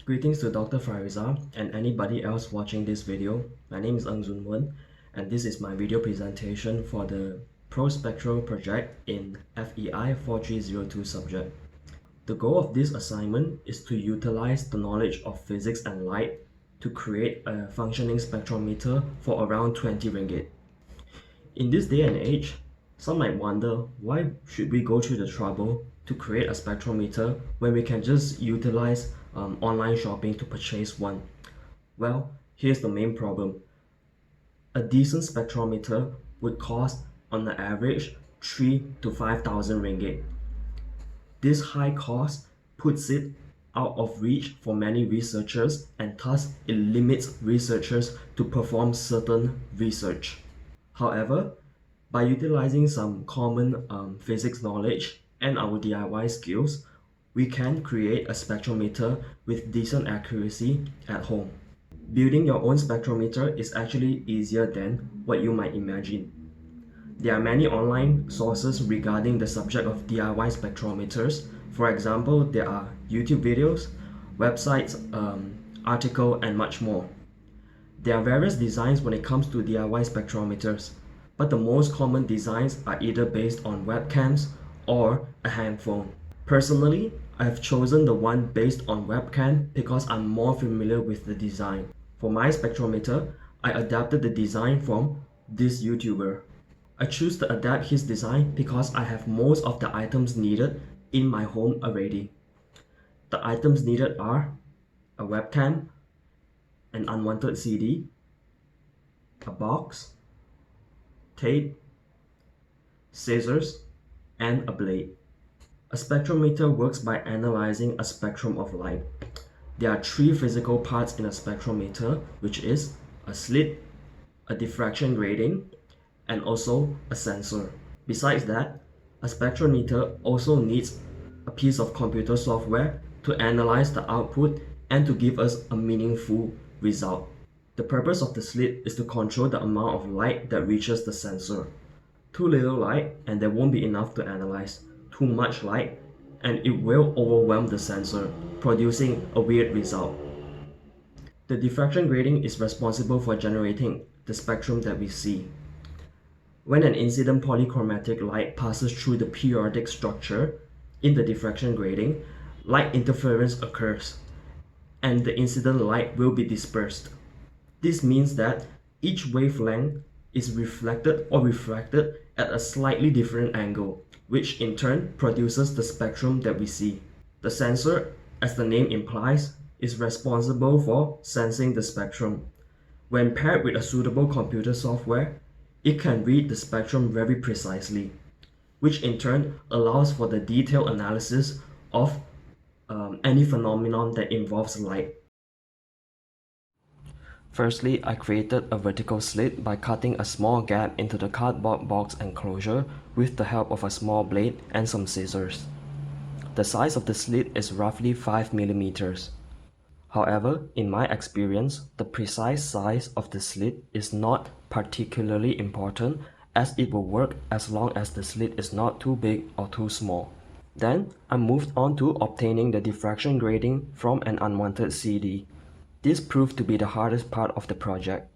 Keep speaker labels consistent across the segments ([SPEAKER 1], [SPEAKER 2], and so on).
[SPEAKER 1] Greetings to Dr. Fariza and anybody else watching this video. My name is Ng Zun Wen, and this is my video presentation for the Prospectro project in FEI 4302 subject. The goal of this assignment is to utilize the knowledge of physics and light to create a functioning spectrometer for around 20 ringgit. In this day and age, some might wonder why should we go through the trouble to create a spectrometer when we can just utilize online shopping to purchase one. Well, here's the main problem. A decent spectrometer would cost on the average 3 to 5,000 ringgit. This high cost puts it out of reach for many researchers, and thus it limits researchers to perform certain research. However, by utilizing some common physics knowledge and our DIY skills, we can create a spectrometer with decent accuracy at home. Building your own spectrometer is actually easier than what you might imagine. There are many online sources regarding the subject of DIY spectrometers. For example, there are YouTube videos, websites, articles, and much more. There are various designs when it comes to DIY spectrometers, but the most common designs are either based on webcams or a handphone. Personally, I have chosen the one based on webcam because I'm more familiar with the design. For my spectrometer, I adapted the design from this YouTuber. I choose to adapt his design because I have most of the items needed in my home already. The items needed are a webcam, an unwanted CD, a box, tape, scissors, and a blade. A spectrometer works by analyzing a spectrum of light. There are three physical parts in a spectrometer, which is a slit, a diffraction grating, and also a sensor. Besides that, a spectrometer also needs a piece of computer software to analyze the output and to give us a meaningful result. The purpose of the slit is to control the amount of light that reaches the sensor. Too little light and there won't be enough to analyze. Too much light and it will overwhelm the sensor, producing a weird result. The diffraction grating is responsible for generating the spectrum that we see. When an incident polychromatic light passes through the periodic structure in the diffraction grating, light interference occurs and the incident light will be dispersed. This means that each wavelength is reflected or refracted at a slightly different angle, which in turn produces the spectrum that we see. The sensor, as the name implies, is responsible for sensing the spectrum. When paired with a suitable computer software, it can read the spectrum very precisely, which in turn allows for the detailed analysis of any phenomenon that involves light. Firstly, I created a vertical slit by cutting a small gap into the cardboard box enclosure with the help of a small blade and some scissors. The size of the slit is roughly 5 millimeters. However, in my experience, the precise size of the slit is not particularly important, as it will work as long as the slit is not too big or too small. Then, I moved on to obtaining the diffraction grating from an unwanted CD. This proved to be the hardest part of the project.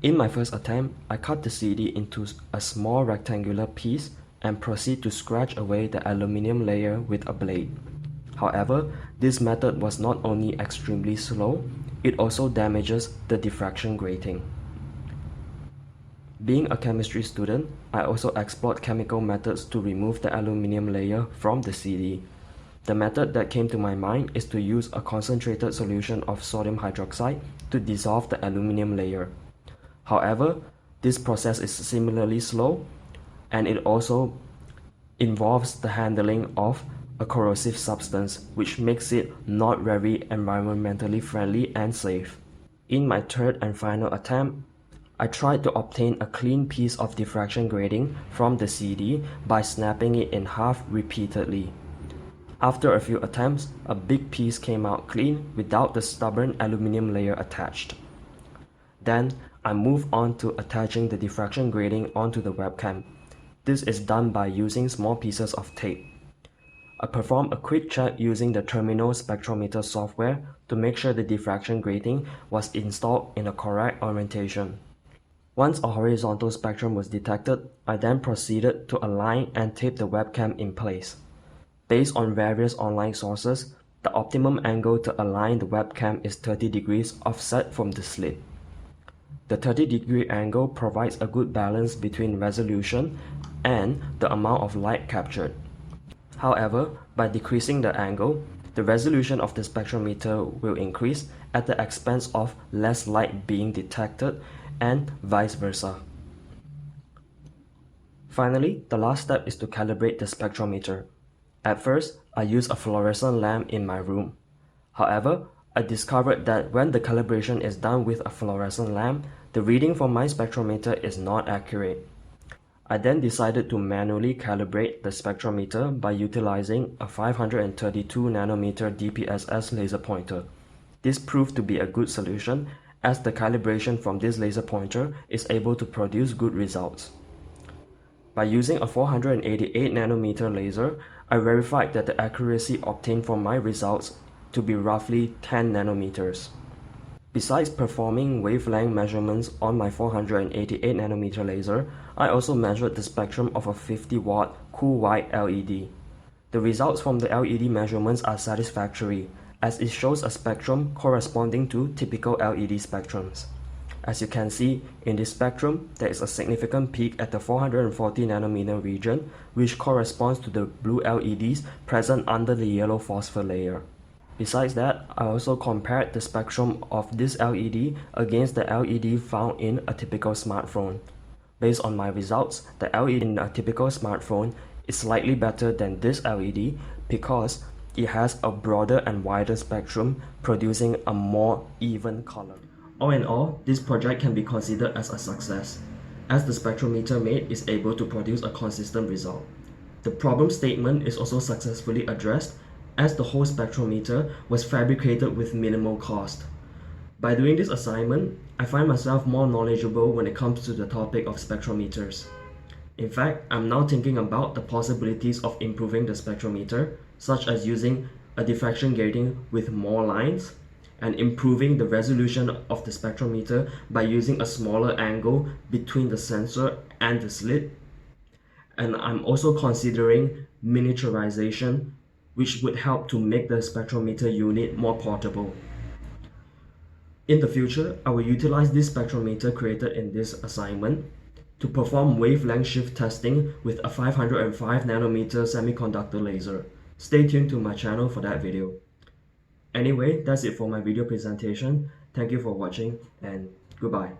[SPEAKER 1] In my first attempt, I cut the CD into a small rectangular piece and proceed to scratch away the aluminium layer with a blade. However, this method was not only extremely slow, it also damages the diffraction grating. Being a chemistry student, I also explored chemical methods to remove the aluminium layer from the CD. The method that came to my mind is to use a concentrated solution of sodium hydroxide to dissolve the aluminium layer. However, this process is similarly slow, and it also involves the handling of a corrosive substance, which makes it not very environmentally friendly and safe. In my third and final attempt, I tried to obtain a clean piece of diffraction grating from the CD by snapping it in half repeatedly. After a few attempts, a big piece came out clean without the stubborn aluminium layer attached. Then, I moved on to attaching the diffraction grating onto the webcam. This is done by using small pieces of tape. I performed a quick check using the terminal spectrometer software to make sure the diffraction grating was installed in the correct orientation. Once a horizontal spectrum was detected, I then proceeded to align and tape the webcam in place. Based on various online sources, the optimum angle to align the webcam is 30 degrees offset from the slit. The 30-degree angle provides a good balance between resolution and the amount of light captured. However, by decreasing the angle, the resolution of the spectrometer will increase at the expense of less light being detected and vice versa. Finally, the last step is to calibrate the spectrometer. At first, I used a fluorescent lamp in my room. However, I discovered that when the calibration is done with a fluorescent lamp, the reading from my spectrometer is not accurate. I then decided to manually calibrate the spectrometer by utilizing a 532 nanometer DPSS laser pointer. This proved to be a good solution as the calibration from this laser pointer is able to produce good results. By using a 488 nanometer laser, I verified that the accuracy obtained from my results to be roughly 10 nanometers. Besides performing wavelength measurements on my 488 nanometer laser, I also measured the spectrum of a 50-watt cool white LED. The results from the LED measurements are satisfactory, as it shows a spectrum corresponding to typical LED spectrums. As you can see, in this spectrum, there is a significant peak at the 440 nanometer region, which corresponds to the blue LEDs present under the yellow phosphor layer. Besides that, I also compared the spectrum of this LED against the LED found in a typical smartphone. Based on my results, the LED in a typical smartphone is slightly better than this LED because it has a broader and wider spectrum, producing a more even color. All in all, this project can be considered as a success, as the spectrometer made is able to produce a consistent result. The problem statement is also successfully addressed, as the whole spectrometer was fabricated with minimal cost. By doing this assignment, I find myself more knowledgeable when it comes to the topic of spectrometers. In fact, I'm now thinking about the possibilities of improving the spectrometer, such as using a diffraction grating with more lines, and improving the resolution of the spectrometer by using a smaller angle between the sensor and the slit. And I'm also considering miniaturization, which would help to make the spectrometer unit more portable. In the future, I will utilize this spectrometer created in this assignment to perform wavelength shift testing with a 505 nanometer semiconductor laser. Stay tuned to my channel for that video. Anyway, that's it for my video presentation. Thank you for watching and goodbye.